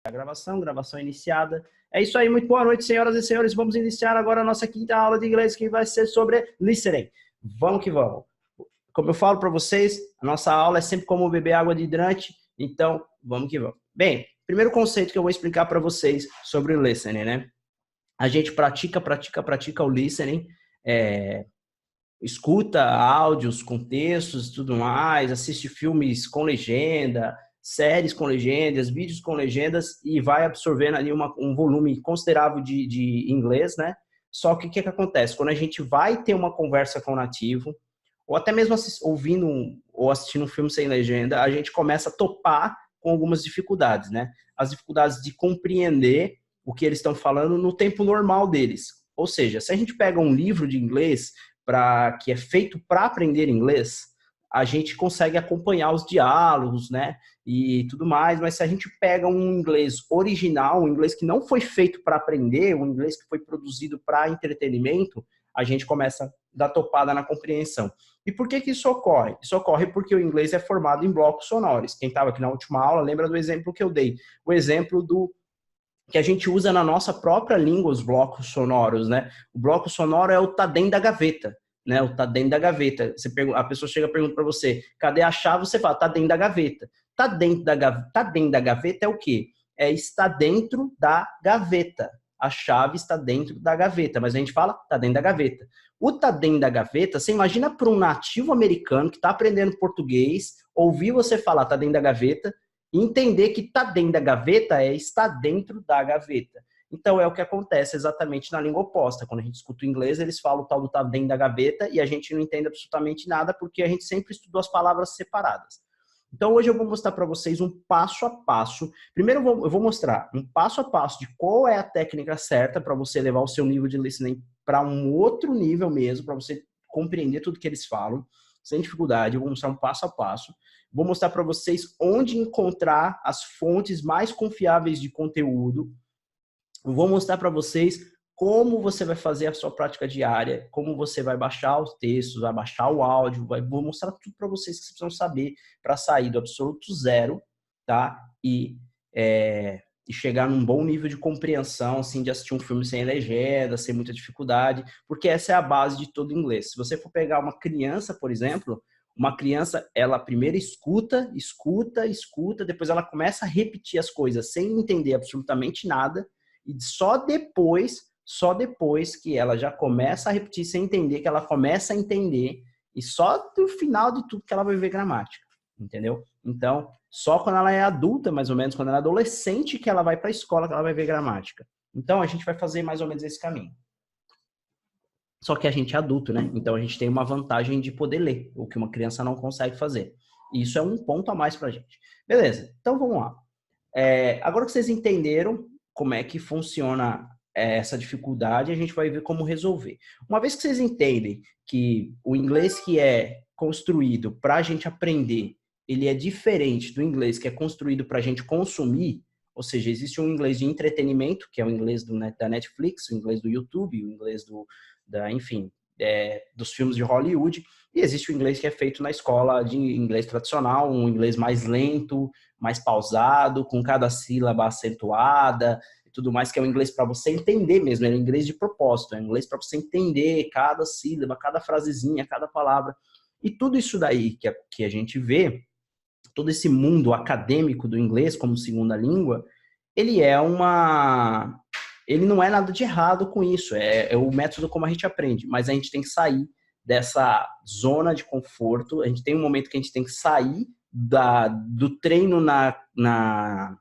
A gravação iniciada. É isso aí, muito boa noite, senhoras e senhores. Vamos iniciar agora a nossa quinta aula de inglês, que vai ser sobre listening. Vamos que vamos. Como eu falo para vocês, a nossa aula é sempre como beber água de hidrante, então vamos que vamos. Bem, primeiro conceito que eu vou explicar para vocês sobre o listening, né? A gente pratica o listening, escuta áudios com textos e tudo mais, assiste filmes com legenda, séries com legendas, vídeos com legendas e vai absorvendo ali um volume considerável de inglês, né? Só que o que acontece? Quando a gente vai ter uma conversa com o nativo, ou até mesmo ouvindo ou assistindo um filme sem legenda, a gente começa a topar com algumas dificuldades, né? As dificuldades de compreender o que eles estão falando no tempo normal deles. Ou seja, se a gente pega um livro de inglês que é feito para aprender inglês, a gente consegue acompanhar os diálogos, né, e tudo mais, mas se a gente pega um inglês original, um inglês que não foi feito para aprender, um inglês que foi produzido para entretenimento, a gente começa a dar topada na compreensão. E por que isso ocorre? Isso ocorre porque o inglês é formado em blocos sonoros. Quem estava aqui na última aula lembra do exemplo que eu dei, o exemplo que a gente usa na nossa própria língua, os blocos sonoros, né? O bloco sonoro é o tá dentro da gaveta, né? O tá dentro da gaveta. A pessoa chega e pergunta para você, cadê a chave? Você fala, tá dentro da gaveta. Tá dentro da gaveta é o quê? Está dentro da gaveta. A chave está dentro da gaveta, mas a gente fala, tá dentro da gaveta. O tá dentro da gaveta, você imagina para um nativo americano que está aprendendo português, ouvir você falar, tá dentro da gaveta, entender que tá dentro da gaveta está dentro da gaveta. Então é o que acontece exatamente na língua oposta. Quando a gente escuta o inglês, eles falam o tal do tá dentro da gaveta e a gente não entende absolutamente nada porque a gente sempre estudou as palavras separadas. Então hoje eu vou mostrar para vocês um passo a passo. Primeiro eu vou mostrar um passo a passo de qual é a técnica certa para você levar o seu nível de listening para um outro nível mesmo, para você compreender tudo que eles falam, sem dificuldade. Eu vou mostrar um passo a passo. Vou mostrar para vocês onde encontrar as fontes mais confiáveis de conteúdo. Eu vou mostrar para vocês como você vai fazer a sua prática diária, como você vai baixar os textos, vai baixar o áudio, vou mostrar tudo para vocês que vocês precisam saber para sair do absoluto zero, tá? E chegar num bom nível de compreensão, assim, de assistir um filme sem legenda, sem muita dificuldade, porque essa é a base de todo inglês. Se você for pegar uma criança, por exemplo, uma criança, ela primeiro escuta, depois ela começa a repetir as coisas sem entender absolutamente nada, e só depois que ela já começa a repetir sem entender, que ela começa a entender, e só no final de tudo que ela vai ver gramática, entendeu? Então, só quando ela é adulta, mais ou menos, quando ela é adolescente, que ela vai para a escola, que ela vai ver gramática. Então, a gente vai fazer mais ou menos esse caminho. Só que a gente é adulto, né? Então a gente tem uma vantagem de poder ler, o que uma criança não consegue fazer. E isso é um ponto a mais pra gente. Beleza, então vamos lá. Agora que vocês entenderam como é que funciona essa dificuldade, a gente vai ver como resolver. Uma vez que vocês entendem que o inglês que é construído para a gente aprender, ele é diferente do inglês que é construído para a gente consumir, ou seja, existe um inglês de entretenimento, que é o inglês da Netflix, o inglês do YouTube, o inglês enfim, dos filmes de Hollywood, e existe o inglês que é feito na escola de inglês tradicional, um inglês mais lento, mais pausado, com cada sílaba acentuada e tudo mais, que é um inglês para você entender mesmo, é um inglês de propósito, é um inglês para você entender cada sílaba, cada frasezinha, cada palavra. E tudo isso daí que a gente vê, todo esse mundo acadêmico do inglês como segunda língua, ele não é nada de errado com isso, é o método como a gente aprende, mas a gente tem que sair dessa zona de conforto, a gente tem um momento que a gente tem que sair do treino na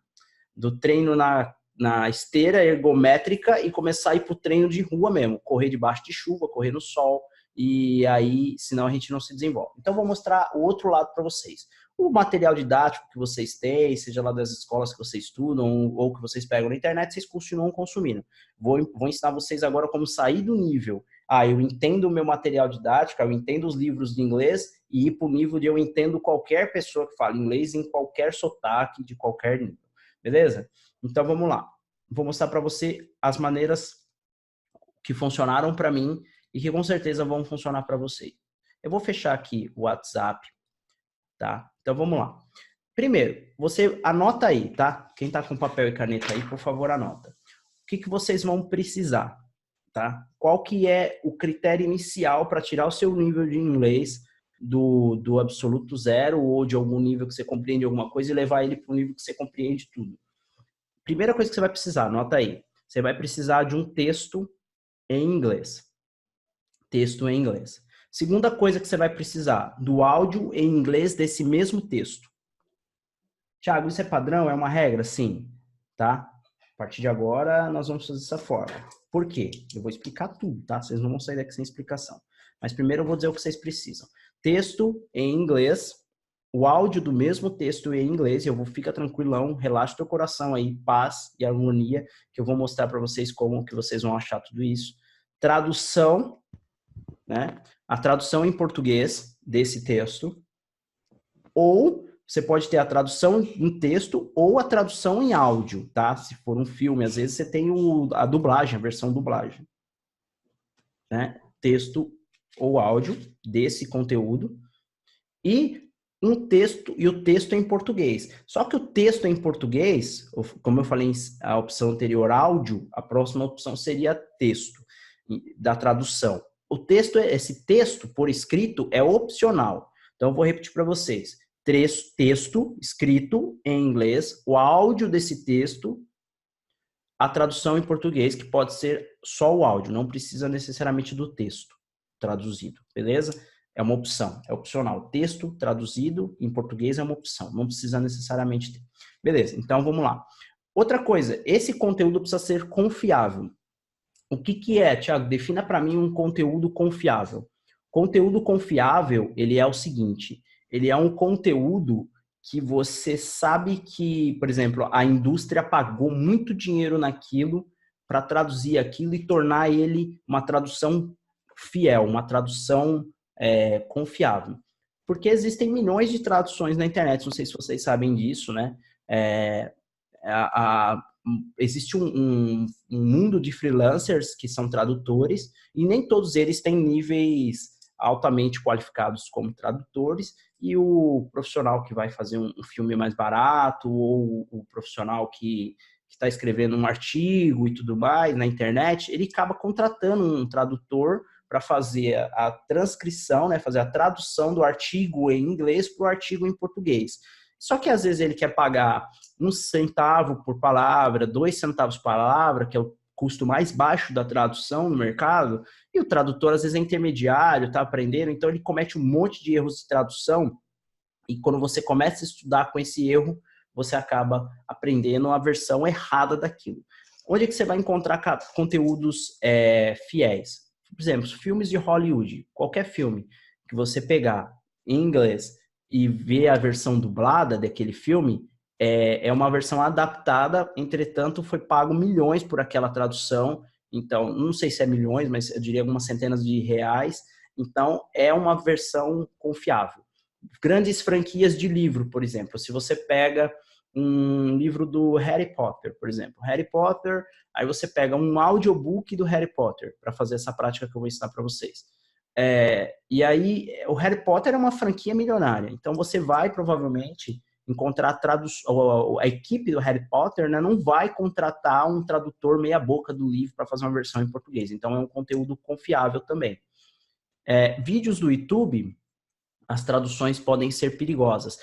esteira ergométrica e começar a ir para o treino de rua mesmo, correr debaixo de chuva, correr no sol, e aí, senão a gente não se desenvolve. Então, vou mostrar o outro lado para vocês. O material didático que vocês têm, seja lá das escolas que vocês estudam ou que vocês pegam na internet, vocês continuam consumindo. Vou ensinar vocês agora como sair do nível. Eu entendo o meu material didático, eu entendo os livros de inglês e ir para o nível de eu entendo qualquer pessoa que fala inglês em qualquer sotaque, de qualquer nível. Beleza? Então, vamos lá. Vou mostrar para você as maneiras que funcionaram para mim e que com certeza vão funcionar para você. Eu vou fechar aqui o WhatsApp, tá? Então vamos lá. Primeiro, você anota aí, tá? Quem tá com papel e caneta aí, por favor, anota. O que que vocês vão precisar, tá? Qual que é o critério inicial para tirar o seu nível de inglês do absoluto zero ou de algum nível que você compreende alguma coisa e levar ele para um nível que você compreende tudo? Primeira coisa que você vai precisar, anota aí. Você vai precisar de um texto em inglês. Texto em inglês. Segunda coisa que você vai precisar, do áudio em inglês desse mesmo texto. Tiago, isso é padrão? É uma regra? Sim. Tá? A partir de agora, nós vamos fazer dessa forma. Por quê? Eu vou explicar tudo, tá? Vocês não vão sair daqui sem explicação. Mas primeiro eu vou dizer o que vocês precisam. Texto em inglês, o áudio do mesmo texto em inglês, eu vou, fica tranquilão, relaxa teu coração aí, paz e harmonia, que eu vou mostrar para vocês como que vocês vão achar tudo isso. Tradução, né? A tradução em português desse texto, ou você pode ter a tradução em texto ou a tradução em áudio, tá? Se for um filme, às vezes você tem a dublagem, a versão dublagem, né? Texto ou áudio desse conteúdo e um texto e o texto em português. Só que o texto em português, como eu falei a opção anterior, áudio, a próxima opção seria texto da tradução. O texto, esse texto por escrito é opcional. Então eu vou repetir para vocês. Texto escrito em inglês, o áudio desse texto, a tradução em português, que pode ser só o áudio, não precisa necessariamente do texto traduzido, beleza? É uma opção, é opcional. Texto traduzido em português é uma opção, não precisa necessariamente ter. Beleza, então vamos lá. Outra coisa, esse conteúdo precisa ser confiável. O que que é, Thiago? Defina para mim um conteúdo confiável. Conteúdo confiável, ele é o seguinte, ele é um conteúdo que você sabe que, por exemplo, a indústria pagou muito dinheiro naquilo para traduzir aquilo e tornar ele uma tradução fiel, uma tradução confiável. Porque existem milhões de traduções na internet, não sei se vocês sabem disso, né? Existe um mundo de freelancers que são tradutores e nem todos eles têm níveis altamente qualificados como tradutores, e o profissional que vai fazer um filme mais barato, ou o profissional que está escrevendo um artigo e tudo mais na internet, ele acaba contratando um tradutor para fazer a transcrição, né, fazer a tradução do artigo em inglês para o artigo em português. Só que às vezes ele quer pagar 1 centavo por palavra, 2 centavos por palavra, que é o custo mais baixo da tradução no mercado, e o tradutor às vezes é intermediário, está aprendendo, então ele comete um monte de erros de tradução, e quando você começa a estudar com esse erro, você acaba aprendendo a versão errada daquilo. Onde é que você vai encontrar conteúdos fiéis? Por exemplo, filmes de Hollywood, qualquer filme que você pegar em inglês e ver a versão dublada daquele filme, é uma versão adaptada, entretanto, foi pago milhões por aquela tradução, então, não sei se é milhões, mas eu diria algumas centenas de reais, então é uma versão confiável. Grandes franquias de livro, por exemplo, se você pega um livro do Harry Potter, por exemplo, Harry Potter, aí você pega um audiobook do Harry Potter, para fazer essa prática que eu vou ensinar para vocês. E aí, o Harry Potter é uma franquia milionária, então você vai provavelmente encontrar a equipe do Harry Potter, né, não vai contratar um tradutor meia boca do livro para fazer uma versão em português, então é um conteúdo confiável também. Vídeos do YouTube, as traduções podem ser perigosas.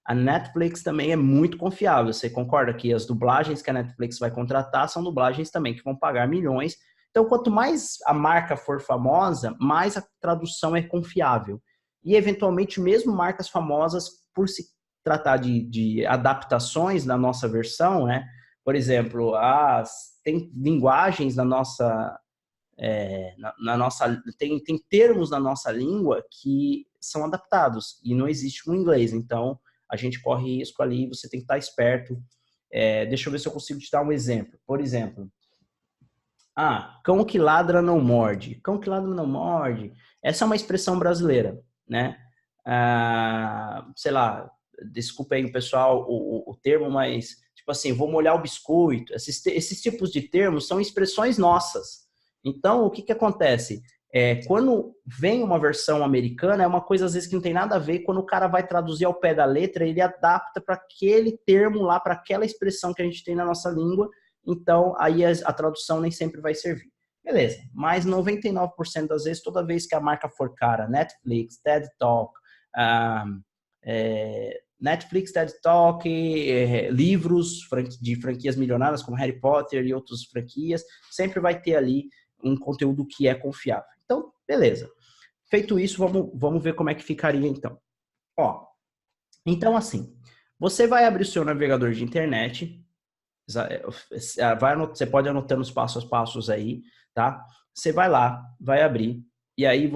A Netflix também é muito confiável, você concorda que as dublagens que a Netflix vai contratar são dublagens também que vão pagar milhões. Então, quanto mais a marca for famosa, mais a tradução é confiável. E, eventualmente, mesmo marcas famosas, por se tratar de adaptações da nossa versão, né? Por exemplo, tem linguagens tem termos na nossa língua que são adaptados e não existe no inglês. Então, a gente corre risco ali, você tem que estar esperto. Deixa eu ver se eu consigo te dar um exemplo. Por exemplo, cão que ladra não morde. Cão que ladra não morde. Essa é uma expressão brasileira, né? Sei lá, desculpa aí o pessoal o termo, mas tipo assim, vou molhar o biscoito. Esses tipos de termos são expressões nossas. Então, o que acontece? Quando vem uma versão americana, é uma coisa às vezes que não tem nada a ver. Quando o cara vai traduzir ao pé da letra, ele adapta para aquele termo lá, para aquela expressão que a gente tem na nossa língua. Então, aí a tradução nem sempre vai servir. Beleza, mas 99% das vezes, toda vez que a marca for cara, Netflix, TED Talk, livros de franquias milionárias como Harry Potter e outras franquias, sempre vai ter ali um conteúdo que é confiável. Então, beleza. Feito isso, vamos ver como é que ficaria então. Ó, então assim, você vai abrir o seu navegador de internet, você pode anotar os passos a passos aí, tá? Você vai lá, vai abrir, e aí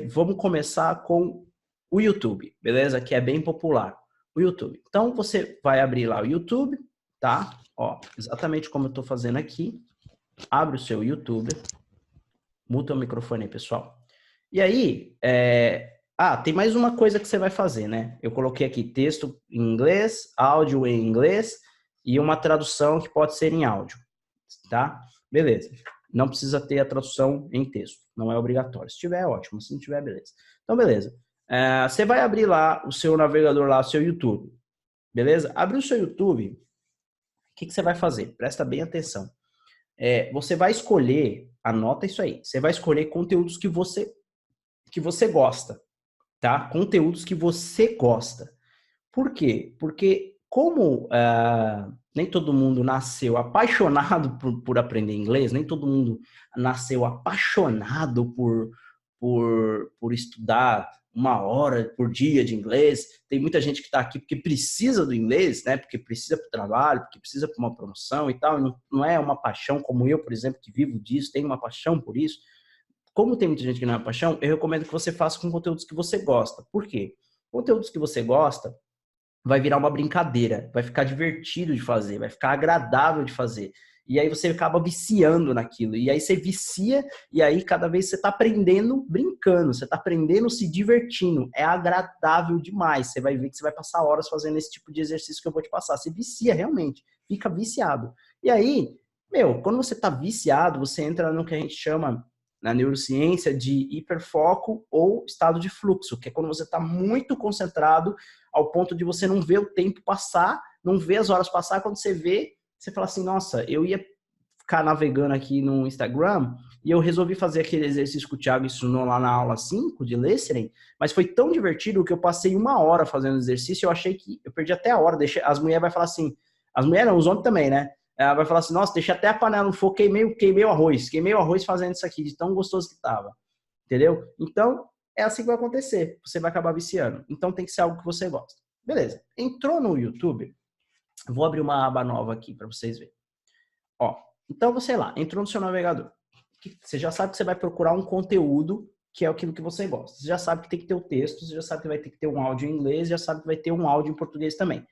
vamos começar com o YouTube, beleza? Que é bem popular, o YouTube. Então, você vai abrir lá o YouTube, tá? Ó, exatamente como eu tô fazendo aqui. Abre o seu YouTube. Muta o microfone aí, pessoal. E aí, tem mais uma coisa que você vai fazer, né? Eu coloquei aqui texto em inglês, áudio em inglês e uma tradução que pode ser em áudio, tá? Beleza. Não precisa ter a tradução em texto, não é obrigatório. Se tiver, é ótimo. Se não tiver, beleza. Então, beleza. Você vai abrir lá o seu navegador, lá o seu YouTube, beleza? Abriu o seu YouTube, o que você vai fazer? Presta bem atenção. Você vai escolher, anota isso aí, você vai escolher conteúdos que você gosta, tá? Conteúdos que você gosta. Por quê? Porque como nem todo mundo nasceu apaixonado por aprender inglês, nem todo mundo nasceu apaixonado por estudar 1 hora por dia de inglês. Tem muita gente que está aqui porque precisa do inglês, né? Porque precisa para o trabalho, porque precisa para uma promoção e tal. Não é uma paixão como eu, por exemplo, que vivo disso, tenho uma paixão por isso. Como tem muita gente que não é paixão, eu recomendo que você faça com conteúdos que você gosta. Por quê? Conteúdos que você gosta vai virar uma brincadeira, vai ficar divertido de fazer, vai ficar agradável de fazer. E aí você acaba viciando naquilo. E aí você vicia, e aí cada vez você está aprendendo brincando, você está aprendendo se divertindo. É agradável demais. Você vai ver que você vai passar horas fazendo esse tipo de exercício que eu vou te passar. Você vicia realmente, fica viciado. E aí, quando você está viciado, você entra no que a gente chama na neurociência de hiperfoco ou estado de fluxo, que é quando você está muito concentrado ao ponto de você não ver o tempo passar, não ver as horas passar. Quando você vê, você fala assim, nossa, eu ia ficar navegando aqui no Instagram e eu resolvi fazer aquele exercício que o Thiago ensinou lá na aula 5 de listening, mas foi tão divertido que eu passei 1 hora fazendo exercício, eu achei que eu perdi até a hora. As mulheres vão falar assim, as mulheres não, os homens também, né? Ela vai falar assim, nossa, deixei até a panela no fogo, queimei o arroz fazendo isso aqui, de tão gostoso que tava. Entendeu? Então, é assim que vai acontecer. Você vai acabar viciando. Então, tem que ser algo que você gosta. Beleza. Entrou no YouTube. Vou abrir uma aba nova aqui para vocês verem. Ó, então, você lá, entrou no seu navegador. Você já sabe que você vai procurar um conteúdo que é aquilo que você gosta. Você já sabe que tem que ter o texto, você já sabe que vai ter que ter um áudio em inglês, já sabe que vai ter um áudio em português também.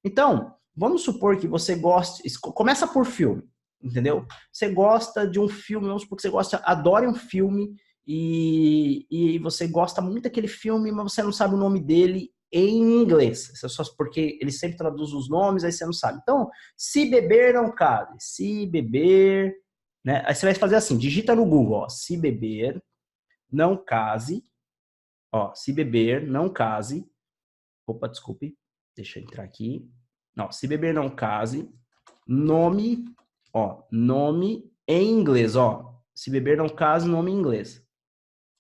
Então, vamos supor que você goste, começa por filme, entendeu? Você gosta de um filme, vamos supor que você adora um filme e você gosta muito daquele filme, mas você não sabe o nome dele em inglês. Isso é só porque ele sempre traduz os nomes, aí você não sabe. Então, se beber não case, se beber, né? Aí você vai fazer assim, digita no Google, ó, se beber não case, ó, se beber não case. Opa, desculpe. Deixa eu entrar aqui. Não, se beber não case, nome em inglês, ó. Se beber não case, nome em inglês.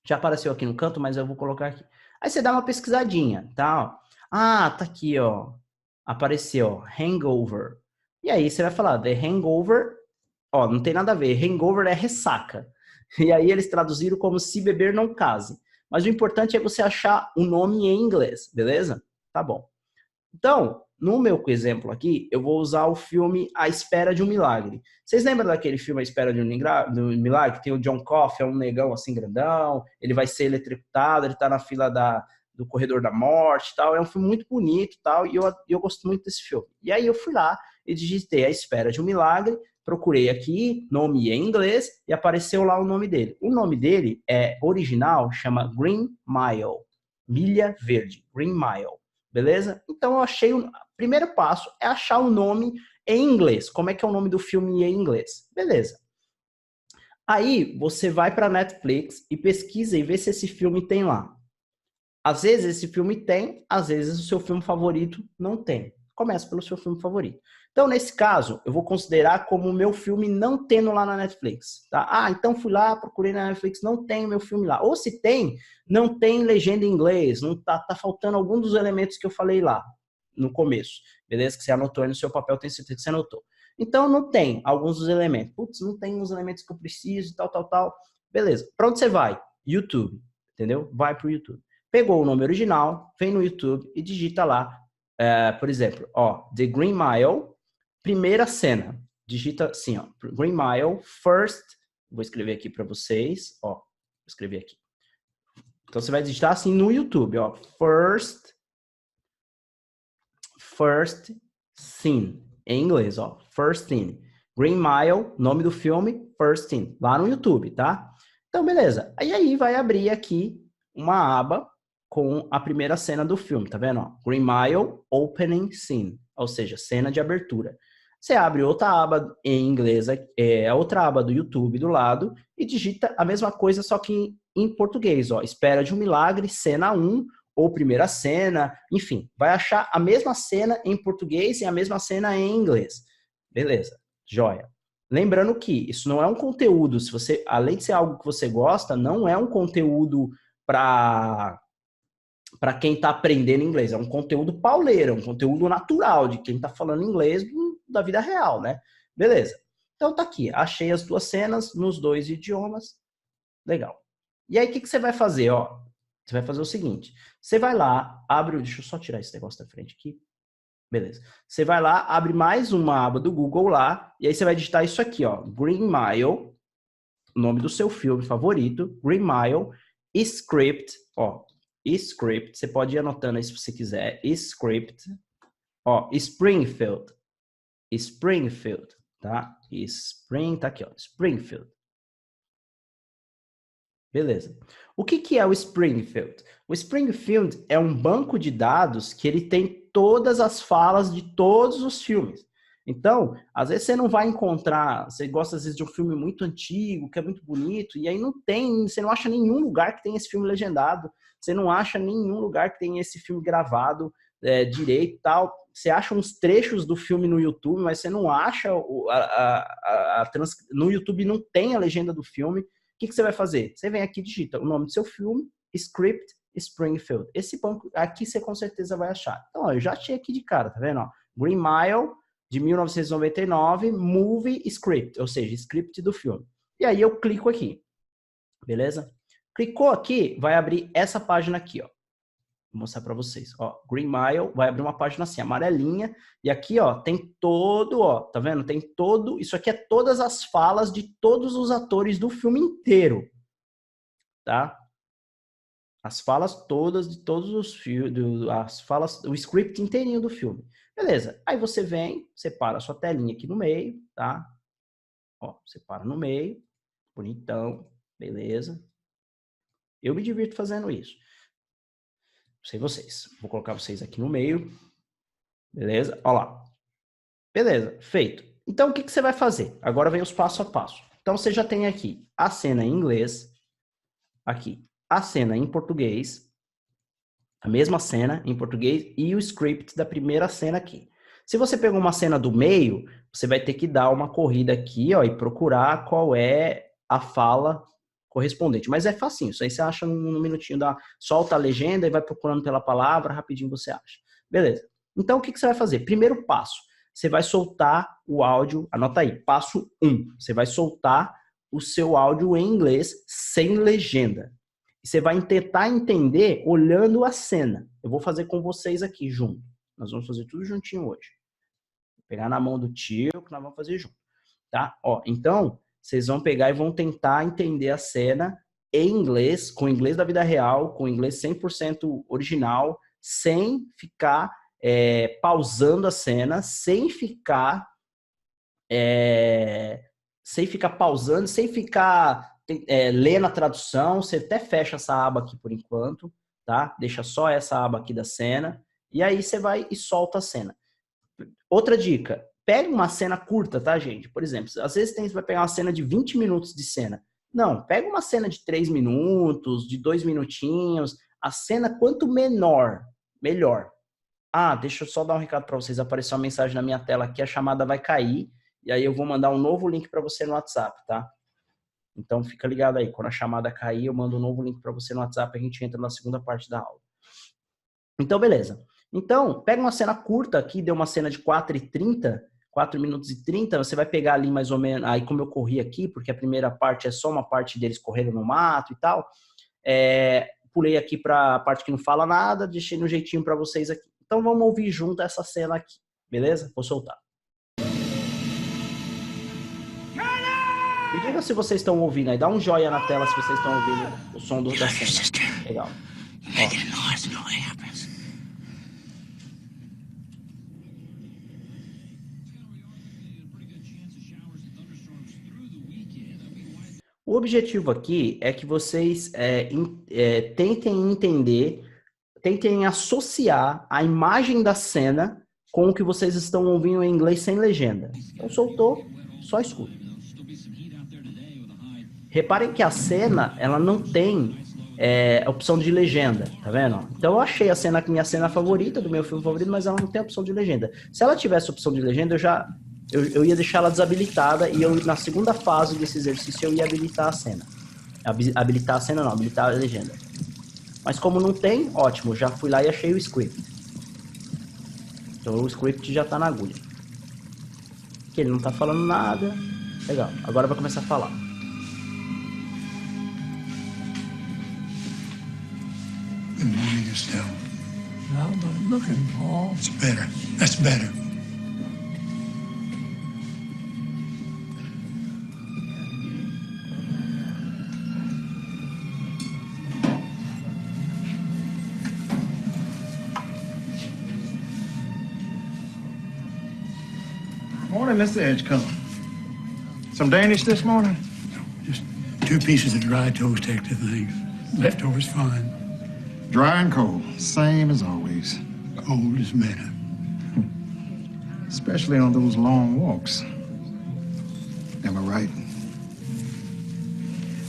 Já apareceu aqui no canto, mas eu vou colocar aqui. Aí você dá uma pesquisadinha, tá? Ah, tá aqui, ó. Apareceu, ó, Hangover. E aí você vai falar, The Hangover, ó, não tem nada a ver. Hangover é ressaca. E aí eles traduziram como se beber não case. Mas o importante é você achar o nome em inglês, beleza? Tá bom. Então, no meu exemplo aqui, eu vou usar o filme A Espera de um Milagre. Vocês lembram daquele filme A Espera de um Milagre? Tem o John Coffey, é um negão assim grandão, ele vai ser eletrocutado, ele tá na fila do corredor da morte e tal. É um filme muito bonito e tal, e eu gosto muito desse filme. E aí eu fui lá e digitei A Espera de um Milagre, procurei aqui, nome em inglês, e apareceu lá o nome dele. O nome dele original, chama Green Mile, Milha Verde, Green Mile. Beleza? Então eu achei, o primeiro passo é achar o nome em inglês. Como é que é o nome do filme em inglês? Beleza. Aí você vai para a Netflix e pesquisa e vê se esse filme tem lá. Às vezes esse filme tem, às vezes o seu filme favorito não tem. Começa pelo seu filme favorito. Então, nesse caso, eu vou considerar como o meu filme não tendo lá na Netflix. Tá? Ah, então fui lá, procurei na Netflix, não tem o meu filme lá. Ou se tem, não tem legenda em inglês, não tá faltando algum dos elementos que eu falei lá no começo. Beleza? Que você anotou aí no seu papel, tenho certeza que você anotou. Então, não tem alguns dos elementos. Putz, não tem os elementos que eu preciso, tal. Beleza. Pra onde você vai? YouTube. Entendeu? Vai pro YouTube. Pegou o nome original, vem no YouTube e digita lá, por exemplo, ó, The Green Mile, primeira cena. Digita assim, ó, Green Mile, first, vou escrever aqui para vocês, ó, vou escrever aqui. Então você vai digitar assim no YouTube, ó, first scene, em inglês, ó, first scene. Green Mile, nome do filme, first scene, lá no YouTube, tá? Então, beleza. Aí vai abrir aqui uma aba com a primeira cena do filme, tá vendo? Ó? Green Mile Opening Scene, ou seja, cena de abertura. Você abre outra aba em inglês, a outra aba do YouTube do lado, e digita a mesma coisa, só que em português, ó. Espera de um milagre, cena 1, ou primeira cena, enfim, vai achar a mesma cena em português e a mesma cena em inglês. Beleza, joia. Lembrando que isso não é um conteúdo, se você, além de ser algo que você gosta, não é um conteúdo para quem está aprendendo inglês. É um conteúdo pauleiro, é um conteúdo natural de quem está falando inglês da vida real, né? Beleza. Então tá aqui, achei as duas cenas nos dois idiomas. Legal. E aí o que você vai fazer, ó? Você vai fazer o seguinte, você vai lá, abre, deixa eu só tirar esse negócio da frente aqui. Beleza. Você vai lá, abre mais uma aba do Google lá, e aí você vai digitar isso aqui, ó, Green Mile, o nome do seu filme favorito, Green Mile, Script, ó, Script, você pode ir anotando aí se você quiser, Script, ó, Springfield, tá? Tá aqui, ó, Springfield. Beleza. O que é o Springfield? O Springfield é um banco de dados que ele tem todas as falas de todos os filmes. Então, às vezes você não vai encontrar, você gosta às vezes de um filme muito antigo, que é muito bonito, e aí você não acha nenhum lugar que tem esse filme legendado, você não acha nenhum lugar que tem esse filme gravado direito e tal. Você acha uns trechos do filme no YouTube, mas você não acha, no YouTube não tem a legenda do filme. O que você vai fazer? Você vem aqui e digita o nome do seu filme, Script Springfield. Esse banco aqui você com certeza vai achar. Então, ó, eu já achei aqui de cara, tá vendo? Ó, Green Mile, de 1999, Movie Script, ou seja, script do filme. E aí eu clico aqui, beleza? Clicou aqui, vai abrir essa página aqui, ó. Vou mostrar para vocês, ó, Green Mile, vai abrir uma página assim, amarelinha, e aqui, ó, tem todo, ó, tá vendo? Tem todo, isso aqui é todas as falas de todos os atores do filme inteiro, tá? As falas todas de todos os filmes, as falas, o script inteirinho do filme. Beleza, aí você vem, separa a sua telinha aqui no meio, tá? Ó, separa no meio, bonitão, beleza. Eu me divirto fazendo isso. Não sei vocês. Vou colocar vocês aqui no meio. Beleza? Olha lá. Beleza, feito. Então, o que você vai fazer? Agora vem os passo a passo. Então, você já tem aqui a cena em inglês. Aqui, a cena em português. A mesma cena em português e o script da primeira cena aqui. Se você pegou uma cena do meio, você vai ter que dar uma corrida aqui, ó, e procurar qual é a fala correspondente. Mas é facinho, isso aí você acha num minutinho, solta a legenda e vai procurando pela palavra, rapidinho você acha. Beleza. Então, o que você vai fazer? Primeiro passo, você vai soltar o áudio, anota aí, passo 1. Você vai soltar o seu áudio em inglês sem legenda. Você vai tentar entender olhando a cena. Eu vou fazer com vocês aqui junto. Nós vamos fazer tudo juntinho hoje. Vou pegar na mão do tio que nós vamos fazer junto. Tá? Ó, então, vocês vão pegar e vão tentar entender a cena em inglês, com inglês da vida real, com inglês 100% original, sem ficar pausando a cena, sem ficar pausando, sem ficar lendo a tradução. Você até fecha essa aba aqui por enquanto, tá? Deixa só essa aba aqui da cena, e aí você vai e solta a cena. Outra dica, pega uma cena curta, tá, gente? Por exemplo, às vezes você vai pegar uma cena de 20 minutos de cena. Não, pega uma cena de 3 minutos, de 2 minutinhos. A cena, quanto menor, melhor. Ah, deixa eu só dar um recado para vocês. Apareceu uma mensagem na minha tela aqui, a chamada vai cair. E aí eu vou mandar um novo link para você no WhatsApp, tá? Então fica ligado aí. Quando a chamada cair, eu mando um novo link para você no WhatsApp e a gente entra na segunda parte da aula. Então, beleza. Então, pega uma cena curta aqui, deu uma cena de 4:30, 4 minutos e 30, você vai pegar ali mais ou menos, aí como eu corri aqui, porque a primeira parte é só uma parte deles correndo no mato e tal, pulei aqui para a parte que não fala nada, deixei no jeitinho para vocês aqui. Então, vamos ouvir junto essa cena aqui, beleza? Vou soltar. Me diga se vocês estão ouvindo aí, dá um joinha na tela se vocês estão ouvindo o som da cena. Legal. Ó. O objetivo aqui é que vocês tentem entender, tentem associar a imagem da cena com o que vocês estão ouvindo em inglês sem legenda. Então, soltou, só escuta. Reparem que a cena, ela não tem opção de legenda, tá vendo? Então, eu achei a cena minha cena favorita, do meu filme favorito, mas ela não tem opção de legenda. Se ela tivesse opção de legenda, eu ia deixar ela desabilitada e na segunda fase desse exercício eu ia habilitar a cena. Habilitar a cena não, habilitar a legenda. Mas como não tem, ótimo, já fui lá e achei o script. Então o script já tá na agulha. Aqui ele não tá falando nada. Legal, agora vai começar a falar. Good morning, Estelle. How about looking, Paul? It's better. That's better. Morning, Mr. Edgecombe. Some Danish this morning? No, just 2 pieces of dry toast extra things. Leftovers fine. Dry and cold, same as always. Cold is better. Especially on those long walks. Am I right?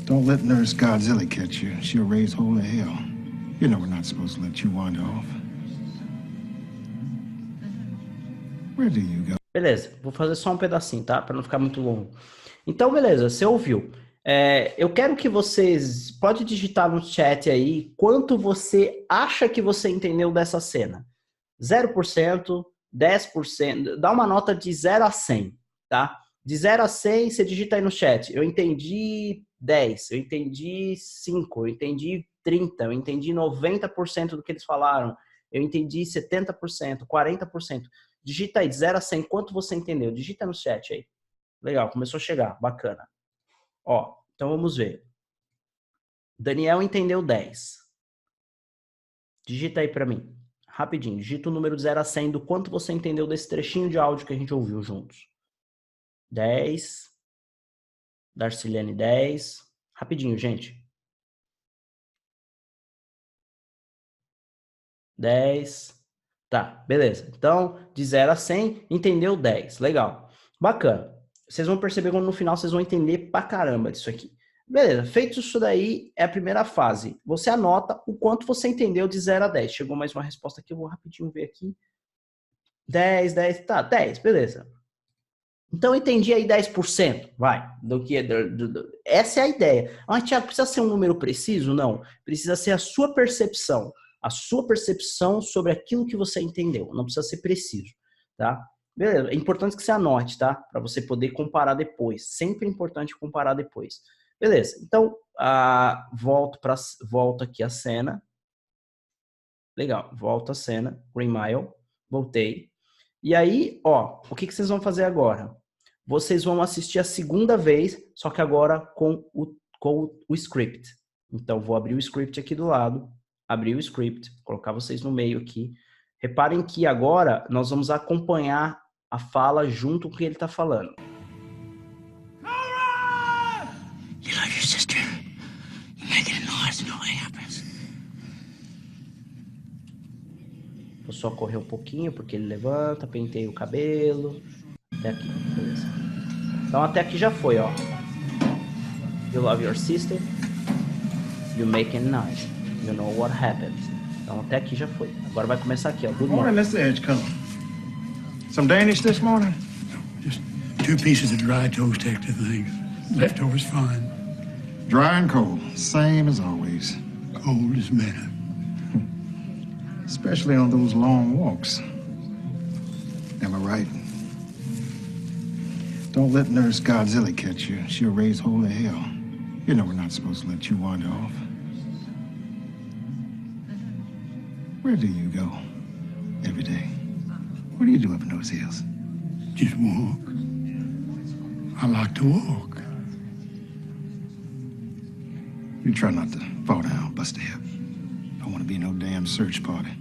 Don't let Nurse Godzilla catch you. She'll raise holy hell. You know we're not supposed to let you wander off. Where do you go? Beleza, vou fazer só um pedacinho, tá? Para não ficar muito longo. Então, beleza, você ouviu. Eu quero que vocês... Pode digitar no chat aí quanto você acha que você entendeu dessa cena. 0%, 10%, dá uma nota de 0 a 100, tá? De 0 a 100, você digita aí no chat. Eu entendi 10, eu entendi 5, eu entendi 30, eu entendi 90% do que eles falaram, eu entendi 70%, 40%. Digita aí, de 0 a 100, quanto você entendeu? Digita no chat aí. Legal, começou a chegar, bacana. Ó, então vamos ver. Daniel entendeu 10. Digita aí pra mim, rapidinho. Digita o número de 0 a 100 do quanto você entendeu desse trechinho de áudio que a gente ouviu juntos. 10. Darciliane, 10. Rapidinho, gente. 10. Tá, beleza. Então, de 0 a 100, entendeu 10. Legal. Bacana. Vocês vão perceber quando no final vocês vão entender pra caramba disso aqui. Beleza, feito isso daí, é a primeira fase. Você anota o quanto você entendeu de 0 a 10. Chegou mais uma resposta aqui, eu vou rapidinho ver aqui. 10, 10, tá, 10, beleza. Então, eu entendi aí 10%, vai, do que essa é a ideia. Ah, Thiago, precisa ser um número preciso? Não, precisa ser a sua percepção sobre aquilo que você entendeu, não precisa ser preciso, tá? Beleza, é importante que você anote, tá? Para você poder comparar depois, sempre é importante comparar depois. Beleza, então, volto aqui a cena. Legal, volta a cena, Green Mile, voltei. E aí, ó, o que vocês vão fazer agora? Vocês vão assistir a segunda vez, só que agora com o script. Então, vou abrir o script aqui do lado, abrir o script, colocar vocês no meio aqui. Reparem que agora nós vamos acompanhar a fala junto com o que ele está falando. You love your sister. You're making a noise and nothing happens. Vou só correr um pouquinho, porque ele levanta, penteia o cabelo. Até aqui, beleza. Então até aqui já foi, ó. You love your sister. You make it nice. You know what happens. Então até aqui já foi. Agora vai começar aqui, ó. Good morning. Mr. Edgecombe. Some Danish this morning? Just 2 pieces of dry toast extra things. Leftovers fine. Dry and cold, same as always. Cold is better. Especially on those long walks. Am I right? Don't let Nurse Godzilla catch you. She'll raise holy hell. You know we're not supposed to let you wander off. Where do you go every day? What do you do up in those hills? Just walk. I like to walk. You try not to fall down, bust a hip. Don't want to be no damn search party.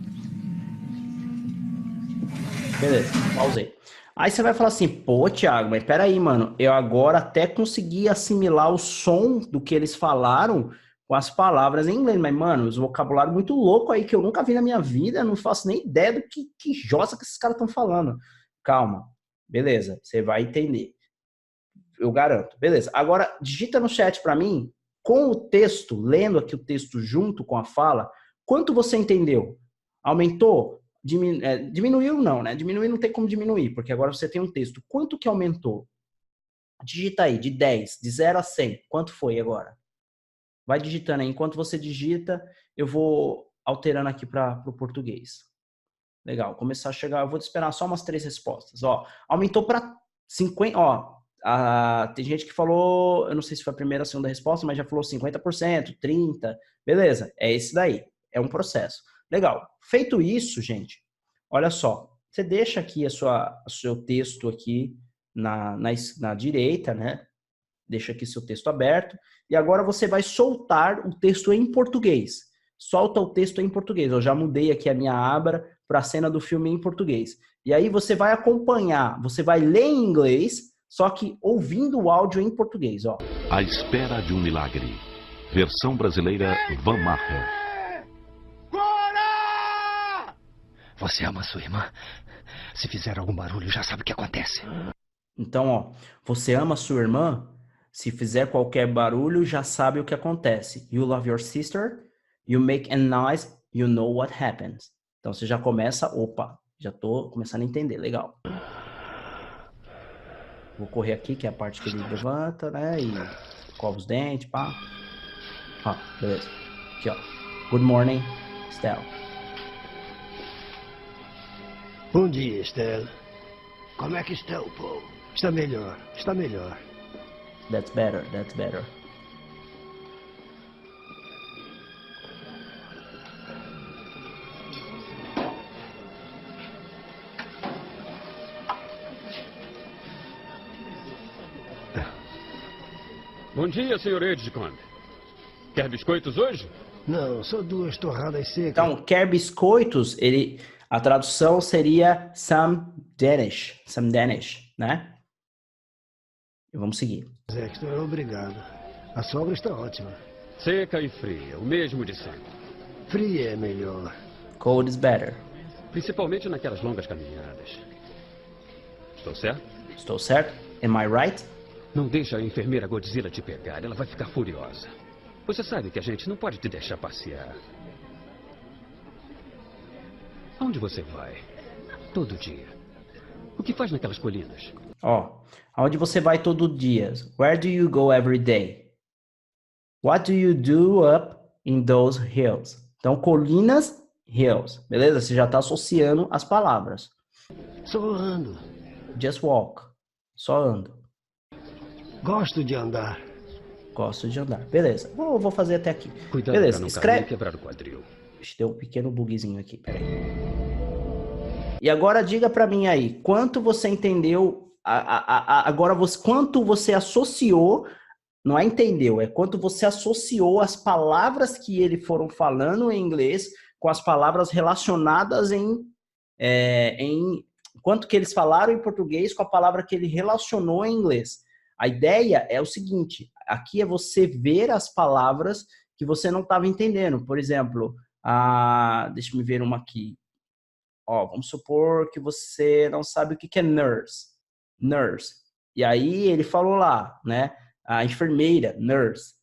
Beleza, pausei. Aí você vai falar assim, pô, Thiago, mas peraí, mano, eu agora até consegui assimilar o som do que eles falaram com as palavras em inglês, mas, mano, os vocabulário muito louco aí que eu nunca vi na minha vida, não faço nem ideia do que jossa que esses caras estão falando. Calma, beleza, você vai entender. Eu garanto. Beleza, agora digita no chat pra mim, com o texto, lendo aqui o texto junto com a fala, quanto você entendeu? Aumentou? Diminuiu não, né? Diminuir não tem como diminuir, porque agora você tem um texto. Quanto que aumentou? Digita aí, de 10, de 0 a 100. Quanto foi agora? Vai digitando aí. Enquanto você digita, eu vou alterando aqui para o português. Legal, começar a chegar. Eu vou esperar só umas 3 respostas. Ó, aumentou para 50. Ó, tem gente que falou, eu não sei se foi a primeira ou a segunda resposta, mas já falou 50%, 30%. Beleza, é esse daí. É um processo. Legal. Feito isso, gente, olha só. Você deixa aqui o seu texto aqui na direita, né? Deixa aqui seu texto aberto. E agora você vai soltar o texto em português. Solta o texto em português. Eu já mudei aqui a minha aba para a cena do filme em português. E aí você vai acompanhar, você vai ler em inglês, só que ouvindo o áudio em português, ó. À espera de um milagre. Versão brasileira Van Marra. Você ama sua irmã? Se fizer algum barulho, já sabe o que acontece. Então, ó, você ama sua irmã? Se fizer qualquer barulho, já sabe o que acontece. You love your sister? You make a noise, you know what happens. Então, você já começa, opa, já tô começando a entender, legal. Vou correr aqui, que é a parte que ele levanta, né, e cova os dentes, pá. Ó, beleza. Aqui, ó. Good morning, Stella. Bom dia, Estela. Como é que está o povo? Está melhor, está melhor. That's better, that's better. Bom dia, senhor Edgecombe. Quer biscoitos hoje? Não, só 2 torradas secas. Então, quer biscoitos, a tradução seria some Danish, né? E vamos seguir. Extra, obrigado. A sobra está ótima. Seca e fria, o mesmo de sempre. Fria é melhor. Cold is better. Principalmente naquelas longas caminhadas. Estou certo? Estou certo? Am I right? Não deixa a enfermeira Godzilla te pegar, ela vai ficar furiosa. Você sabe que a gente não pode te deixar passear. Aonde você vai? Todo dia. O que faz naquelas colinas? Ó, aonde você vai todo dia? Where do you go every day? What do you do up in those hills? Então, colinas, hills. Beleza? Você já está associando as palavras. Só ando. Just walk. Só ando. Gosto de andar. Gosto de andar. Beleza. Vou fazer até aqui. Cuidado beleza, pra não escreve. cair e quebrar o quadril. Deu um pequeno bugzinho aqui, peraí. E agora diga pra mim aí, quanto você entendeu, agora quanto você associou, não é entendeu, é quanto você associou as palavras que eles foram falando em inglês com as palavras relacionadas quanto que eles falaram em português com a palavra que ele relacionou em inglês. A ideia é o seguinte, aqui é você ver as palavras que você não estava entendendo. Por exemplo, deixa eu ver uma aqui. Ó, vamos supor que você não sabe o que é nurse. nurse. E aí ele falou lá, né? A enfermeira, nurse.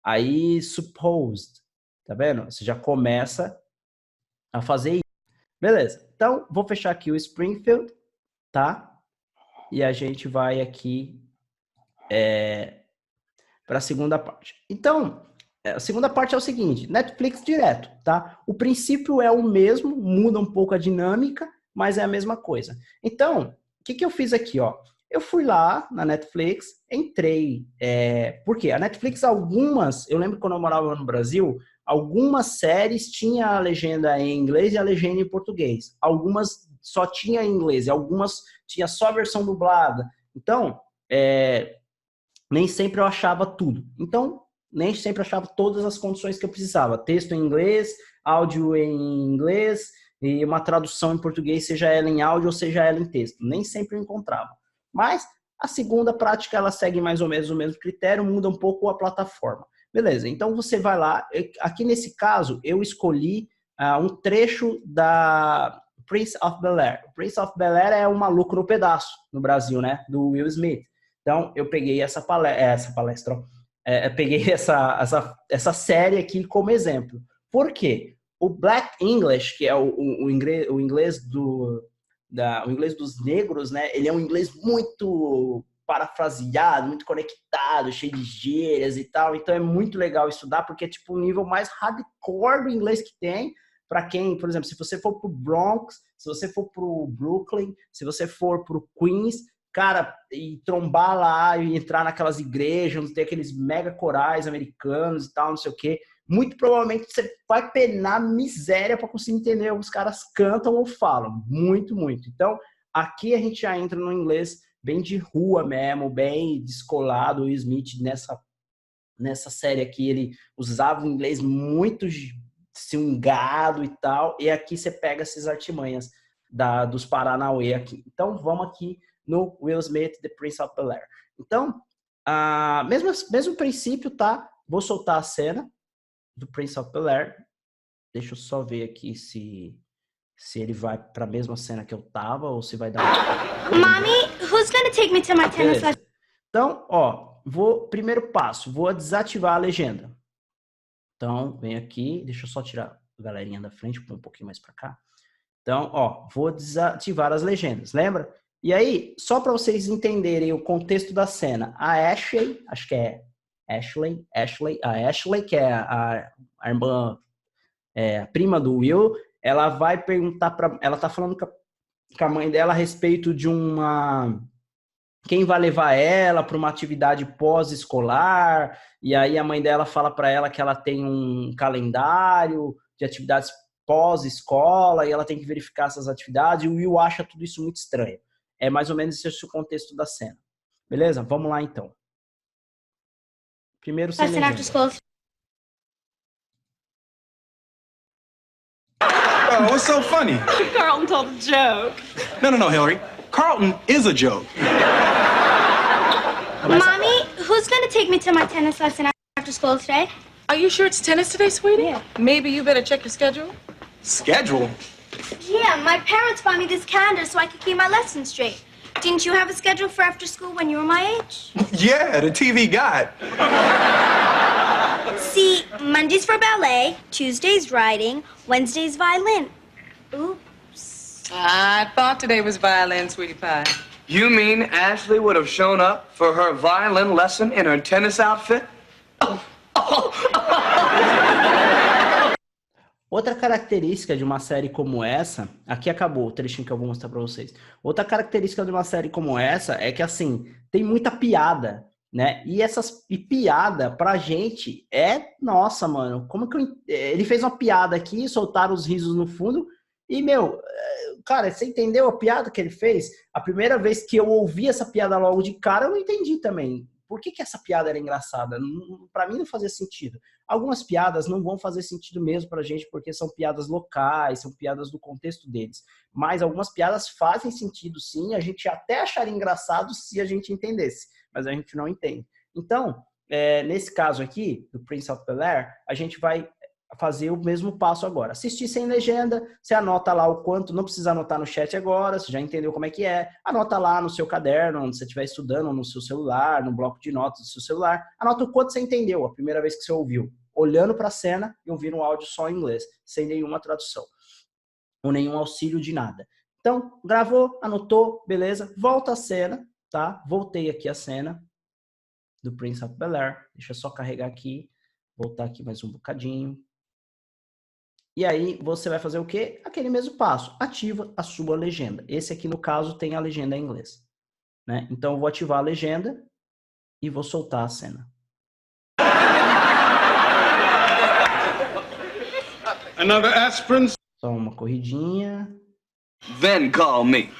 Aí supposed, tá vendo? Você já começa a fazer isso. Beleza. Então, vou fechar aqui o Springfield, tá? E a gente vai aqui para a segunda parte. Então, a segunda parte é o seguinte, Netflix direto, tá? O princípio é o mesmo, muda um pouco a dinâmica, mas é a mesma coisa. Então, o que eu fiz aqui, ó? Eu fui lá na Netflix, entrei, porque a Netflix, algumas, eu lembro quando eu morava no Brasil, algumas séries tinha a legenda em inglês e a legenda em português. Algumas só tinha em inglês, e algumas tinha só a versão dublada. Então, nem sempre eu achava tudo. Então, nem sempre eu achava todas as condições que eu precisava. Texto em inglês, áudio em inglês e uma tradução em português, seja ela em áudio ou seja ela em texto. Nem sempre eu encontrava. Mas a segunda prática, ela segue mais ou menos o mesmo critério, muda um pouco a plataforma. Beleza, então você vai lá. Aqui nesse caso, eu escolhi um trecho da Prince of Bel-Air. O Prince of Bel-Air é um maluco no pedaço no Brasil, né? Do Will Smith. Então, eu peguei essa palestra, peguei essa série aqui como exemplo. Por quê? O Black English, que é o inglês dos negros, né? Ele é um inglês muito parafraseado, muito conectado, cheio de gírias e tal. Então, é muito legal estudar, porque é tipo o nível mais hardcore do inglês que tem. Para quem, por exemplo, se você for pro Bronx, se você for pro Brooklyn, se você for pro Queens, cara, e trombar lá e entrar naquelas igrejas, ter aqueles mega corais americanos e tal, não sei o quê, muito provavelmente você vai penar miséria para conseguir entender o que os caras cantam ou falam. Muito, muito. Então, aqui a gente já entra no inglês bem de rua mesmo, bem descolado. O Will Smith, nessa série aqui, ele usava o inglês muito swingado e tal, e aqui você pega essas artimanhas dos Paranauê aqui. Então, vamos aqui no Will Smith, The Prince of Bel-Air. Então, mesmo princípio, tá? Vou soltar a cena do Prince of Bel-Air. Deixa eu só ver aqui se ele vai para a mesma cena que eu tava ou se vai dar Mommy, who's gonna take me to my tennis lesson? Então, primeiro passo, vou desativar a legenda. Então, vem aqui, deixa eu só tirar a galerinha da frente, pôr um pouquinho mais para cá. Então, vou desativar as legendas, lembra? E aí, só para vocês entenderem o contexto da cena, a Ashley, acho que é Ashley, que é a irmã, a prima do Will, ela vai perguntar ela tá falando com a mãe dela a respeito de quem vai levar ela para uma atividade pós-escolar, e aí a mãe dela fala para ela que ela tem um calendário de atividades pós-escola, e ela tem que verificar essas atividades, e o Will acha tudo isso muito estranho. É mais ou menos esse o contexto da cena. Beleza? Vamos lá, então. Primeiro, sem legenda. Oh, what's so funny? Carlton told a joke. No, Hillary. Carlton is a joke. Mommy, who's gonna take me to my tennis lesson after school today? Are you sure it's tennis today, sweetie? Yeah. Maybe you better check your schedule. Schedule? Yeah, my parents bought me this calendar so I could keep my lessons straight. Didn't you have a schedule for after school when you were my age? Yeah, the TV guide. See, Monday's for ballet, Tuesday's writing, Wednesday's violin. Oops. I thought today was violin, sweetie pie. You mean Ashley would have shown up for her violin lesson in her tennis outfit? Outra característica de uma série como essa, aqui acabou o trechinho que eu vou mostrar pra vocês. Outra característica de uma série como essa é que, assim, tem muita piada, né? E piada pra gente nossa, mano, como que ele fez uma piada aqui, soltaram os risos no fundo e, cara, você entendeu a piada que ele fez? A primeira vez que eu ouvi essa piada logo de cara, eu não entendi também. Por que essa piada era engraçada? Pra mim não fazia sentido. Algumas piadas não vão fazer sentido mesmo pra gente, porque são piadas locais, são piadas do contexto deles. Mas algumas piadas fazem sentido, sim. A gente até acharia engraçado se a gente entendesse, mas a gente não entende. Então, nesse caso aqui, do Prince of Bel-Air, a gente vai fazer o mesmo passo agora. Assistir sem legenda, você anota lá o quanto, não precisa anotar no chat agora, você já entendeu como é que é, anota lá no seu caderno, onde você estiver estudando, no seu celular, no bloco de notas do seu celular, anota o quanto você entendeu a primeira vez que você ouviu, olhando para a cena e ouvindo o áudio só em inglês, sem nenhuma tradução, ou nenhum auxílio de nada. Então, gravou, anotou, beleza, volta a cena, tá? Voltei aqui a cena do Prince of Bel-Air, deixa eu só carregar aqui, voltar aqui mais um bocadinho. E aí você vai fazer o quê? Aquele mesmo passo. Ativa a sua legenda. Esse aqui, no caso, tem a legenda em inglês, né? Então, eu vou ativar a legenda e vou soltar a cena. Another aspirin? Só uma corridinha. Then call me.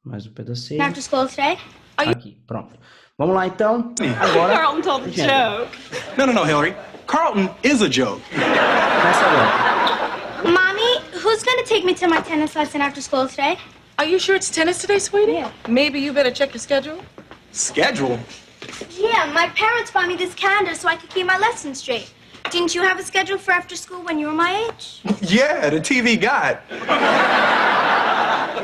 Mais um pedacinho. After school today? Aqui, pronto. Vamos lá, então. Agora, Carlton told the joke. No, Hillary. Carlton is a joke. Começa agora. Mommy, who's going to take me to my tennis lesson after school today? Are you sure it's tennis today, sweetie? Yeah. Maybe you better check your schedule. Schedule? Yeah, my parents bought me this calendar so I could keep my lessons straight. Didn't you have a schedule for after school when you were my age? Yeah, the TV guide.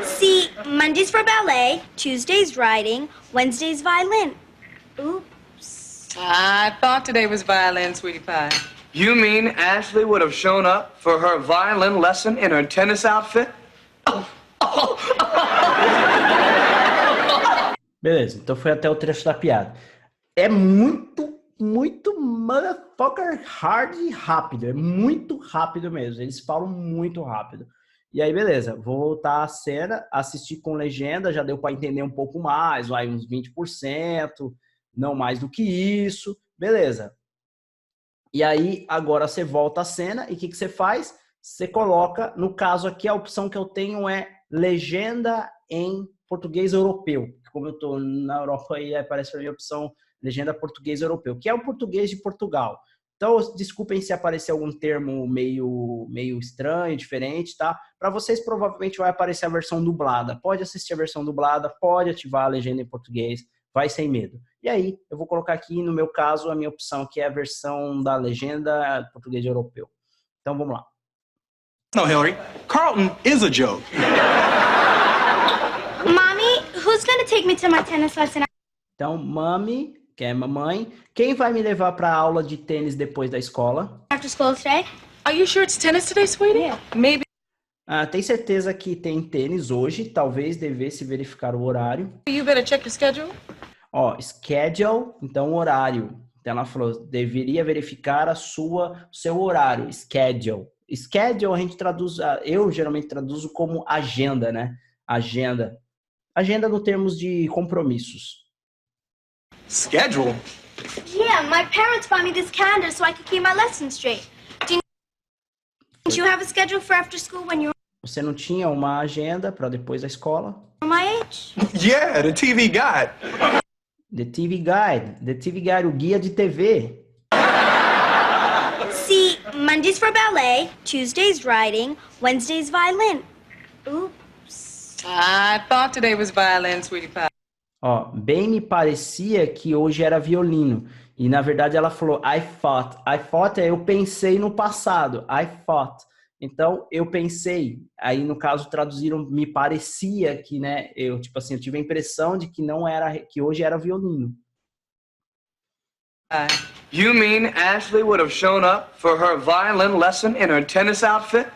See, Monday's for ballet, Tuesday's writing, Wednesday's violin. Oops. I thought today was violin, sweetie pie. You mean Ashley would have shown up for her violin lesson in her tennis outfit? Beleza, então foi até o trecho da piada. É muito motherfucker hard e rápido. É muito rápido mesmo. Eles falam muito rápido. E aí, beleza. Vou voltar à cena, assistir com legenda. Já deu para entender um pouco mais. Vai uns 20%. Não mais do que isso. Beleza. E aí, agora você volta à cena. E o que você faz? Você coloca, no caso aqui, a opção que eu tenho é legenda em português europeu. Como eu estou na Europa, aí aparece para mim a opção legenda português europeu, que é o português de Portugal. Então, desculpem se aparecer algum termo meio estranho, diferente, tá? Para vocês, provavelmente vai aparecer a versão dublada. Pode assistir a versão dublada, pode ativar a legenda em português, vai sem medo. E aí, eu vou colocar aqui, no meu caso, a minha opção, que é a versão da legenda português europeu. Então, vamos lá. No, Hillary. Carlton is a joke. Mommy, who's going to take me to my tennis lesson? Então, mami, que é mamãe. Quem vai me levar para a aula de tênis depois da escola? After school today? Are you sure it's tennis today, sweetie? Yeah. Maybe. Tem certeza que tem tênis hoje? Talvez devesse verificar o horário. You better check your schedule. Ó, schedule, então horário. Então ela falou, deveria verificar seu horário, schedule. Schedule a gente traduz, eu geralmente traduzo como agenda, né? Agenda. Agenda no termos de compromissos. Schedule? Yeah, my parents bought me this calendar so I could keep my lessons straight. Didn't you have a schedule for after school when you Você não tinha uma agenda para depois da escola? were my age? Yeah, the TV guide. The TV Guide, o guia de TV. See, Monday's for ballet, Tuesday's writing, Wednesday's violin. Oops. I thought today was violin, sweetie pie. Ó, bem me parecia que hoje era violino. E na verdade ela falou I thought. I thought é eu pensei no passado. I thought. Então eu pensei. Aí no caso traduziram me parecia que, né, eu tive a impressão de que não era, que hoje era violino. You mean Ashley would have shown up for her violin lesson in her tennis outfit?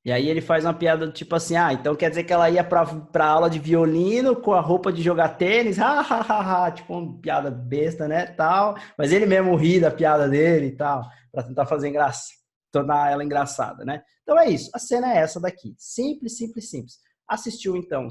E aí ele faz uma piada tipo assim, então quer dizer que ela ia pra aula de violino com a roupa de jogar tênis, tipo uma piada besta, né, tal. Mas ele mesmo ri da piada dele e tal, pra tentar fazer tornar ela engraçada, né. Então é isso, a cena é essa daqui, simples. Assistiu então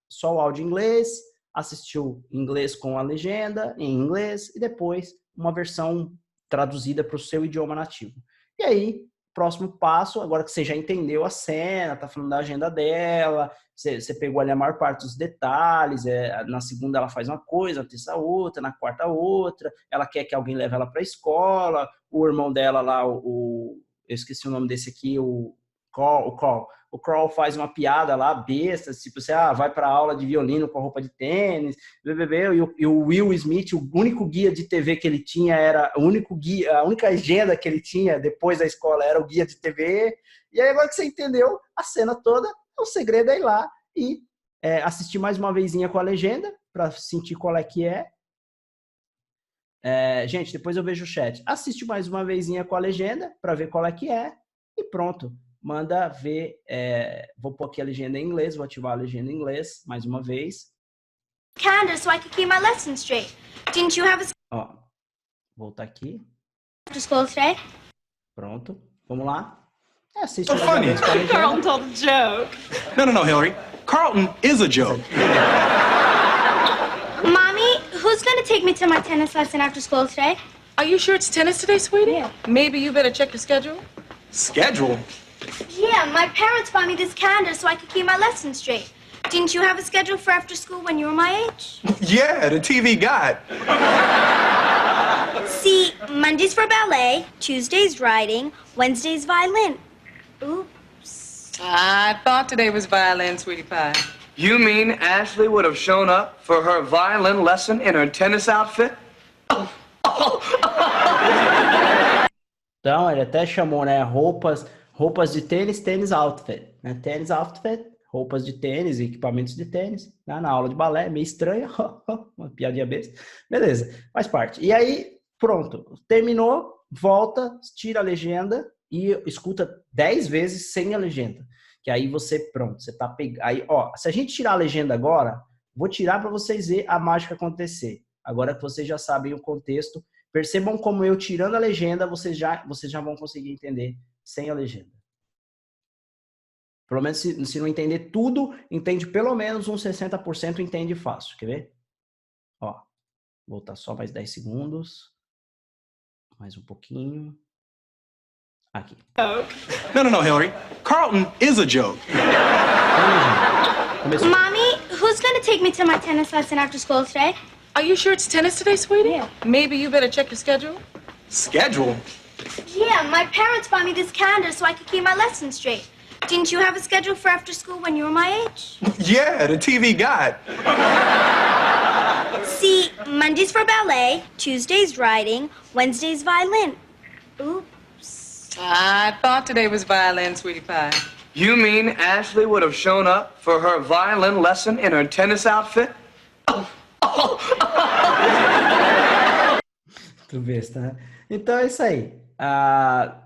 só o áudio em inglês, assistiu em inglês com a legenda em inglês e depois uma versão traduzida para o seu idioma nativo. E aí, próximo passo, agora que você já entendeu a cena, tá falando da agenda dela, você pegou ali a maior parte dos detalhes, na segunda ela faz uma coisa, na terça outra, na quarta outra, ela quer que alguém leve ela para a escola, o irmão dela lá, eu esqueci o nome desse aqui, O Kroll faz uma piada lá, besta, tipo, você vai para aula de violino com a roupa de tênis, e o Will Smith, o único guia de TV que ele tinha era, a única agenda que ele tinha depois da escola era o guia de TV, e aí agora que você entendeu a cena toda, o segredo é ir lá e assistir mais uma vezinha com a legenda, para sentir qual é que é. Gente, depois eu vejo o chat. Assiste mais uma vezinha com a legenda, para ver qual é que é, e pronto. Manda ver, vou pôr aqui a legenda em inglês, vou ativar a legenda em inglês, mais uma vez. Calendar so I could keep my lessons straight. Didn't you have a Ó, voltar aqui. after school today? Pronto, vamos lá. Assiste So mais uma funny. vez com a legenda. Carlton told a joke. No, Hillary. Carlton is a joke. Mommy, who's gonna take me to my tennis lesson after school today? Are you sure it's tennis today, sweetie? Yeah. Maybe you better check your schedule. Schedule? Yeah, my parents bought me this calendar so I could keep my lessons straight. Didn't you have a schedule for after school when you were my age? Yeah, the TV guide. See, Mondays for ballet, Tuesdays riding, Wednesdays violin. Oops. I thought today was violin, sweetie pie. You mean Ashley would have shown up for her violin lesson in her tennis outfit? Então, ele até chamou, né, roupas de tênis, tênis outfit, né, tênis outfit, roupas de tênis, equipamentos de tênis, né, na aula de balé, meio estranha, uma piadinha besta, beleza, faz parte. E aí, pronto, terminou, volta, tira a legenda e escuta 10 vezes sem a legenda, que aí pronto, você tá pegando, aí, ó, se a gente tirar a legenda agora, vou tirar para vocês verem a mágica acontecer, agora que vocês já sabem o contexto. Percebam como eu tirando a legenda, vocês já vão conseguir entender sem a legenda. Pelo menos se não entender tudo, entende pelo menos uns 60%, entende fácil. Quer ver? Ó, voltar só mais 10 segundos. Mais um pouquinho. Aqui. No, Hillary. Carlton is a joke. Começou. Mommy, who's gonna take me to my tennis lesson after school today? Are you sure it's tennis today, sweetie? Yeah. Maybe you better check your schedule. Schedule? Yeah, my parents bought me this calendar so I could keep my lessons straight. Didn't you have a schedule for after school when you were my age? Yeah, the TV guide. See, Mondays for ballet, Tuesdays riding, Wednesdays violin. Oops. I thought today was violin, sweetie pie. You mean Ashley would have shown up for her violin lesson in her tennis outfit? Tu besta, né? Então é isso aí.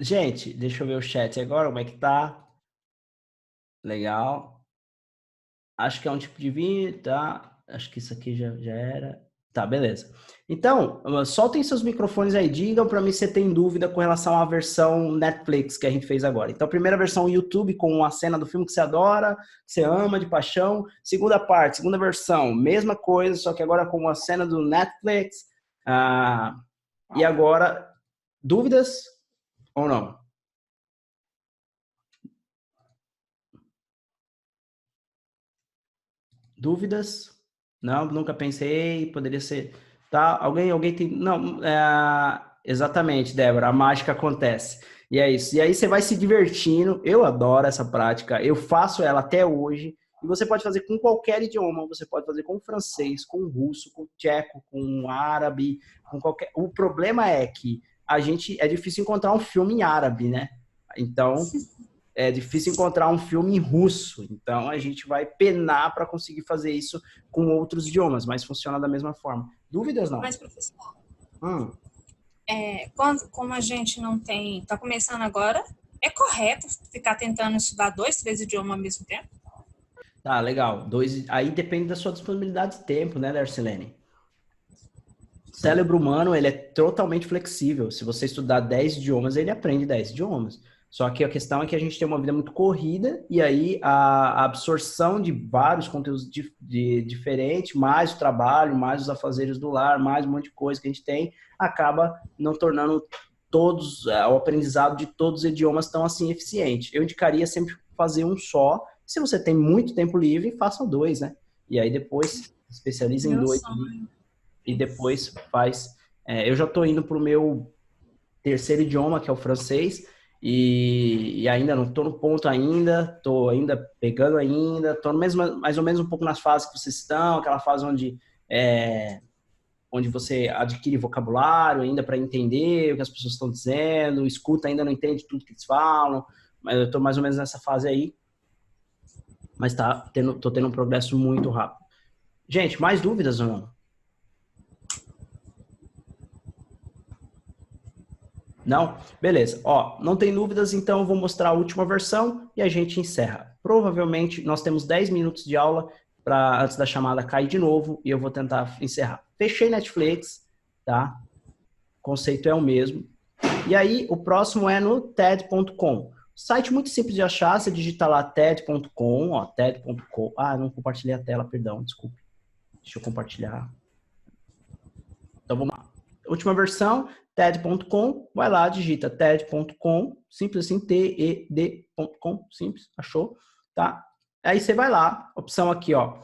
Gente, deixa eu ver o chat agora, como é que tá. Legal. Acho que é um tipo de vinho, tá? Acho que isso aqui já era. Tá, beleza. Então, soltem seus microfones aí, digam para mim se tem dúvida com relação à versão Netflix que a gente fez agora. Então, primeira versão YouTube com a cena do filme que você adora, que você ama de paixão. Segunda parte, segunda versão, mesma coisa, só que agora com a cena do Netflix. E agora, dúvidas ou não? Dúvidas? Não, nunca pensei, poderia ser... Tá? Alguém tem... Não, exatamente, Débora, a mágica acontece. E é isso. E aí você vai se divertindo. Eu adoro essa prática, eu faço ela até hoje. E você pode fazer com qualquer idioma. Você pode fazer com francês, com russo, com tcheco, com árabe, com qualquer... O problema é que é difícil encontrar um filme em árabe, né? Então... É difícil encontrar um filme em russo, então a gente vai penar para conseguir fazer isso com outros idiomas, mas funciona da mesma forma. Dúvidas não? Mas, professor, como a gente não tem, está começando agora, é correto ficar tentando estudar 2, 3 idiomas ao mesmo tempo? Tá, legal. Aí depende da sua disponibilidade de tempo, né, Darcilene? O cérebro humano, ele é totalmente flexível. Se você estudar 10 idiomas, ele aprende 10 idiomas. Só que a questão é que a gente tem uma vida muito corrida e aí a absorção de vários conteúdos diferentes, mais o trabalho, mais os afazeres do lar, mais um monte de coisa que a gente tem, acaba não tornando o aprendizado de todos os idiomas tão assim eficiente. Eu indicaria sempre fazer um só. Se você tem muito tempo livre, faça 2, né? E aí depois especializa em 2 e depois faz... eu já estou indo para o meu terceiro idioma, que é o francês. e ainda não estou no ponto ainda, estou ainda pegando ainda, estou mais ou menos um pouco nas fases que vocês estão, aquela fase onde você adquire vocabulário ainda para entender o que as pessoas estão dizendo, escuta, ainda não entende tudo que eles falam, mas eu estou mais ou menos nessa fase aí, mas tô tendo um progresso muito rápido. Gente, mais dúvidas ou não? Não? Beleza. Ó, não tem dúvidas, então eu vou mostrar a última versão e a gente encerra. Provavelmente nós temos 10 minutos de aula antes da chamada cair de novo e eu vou tentar encerrar. Fechei Netflix, tá? O conceito é o mesmo. E aí, o próximo é no TED.com. Site muito simples de achar, você digita lá TED.com, ó, TED.com. Ah, não compartilhei a tela, perdão, desculpe. Deixa eu compartilhar. Então, vamos lá. Última versão, TED.com, vai lá, digita TED.com, simples assim, TED.com, simples, achou? Tá? Aí você vai lá, opção aqui, ó,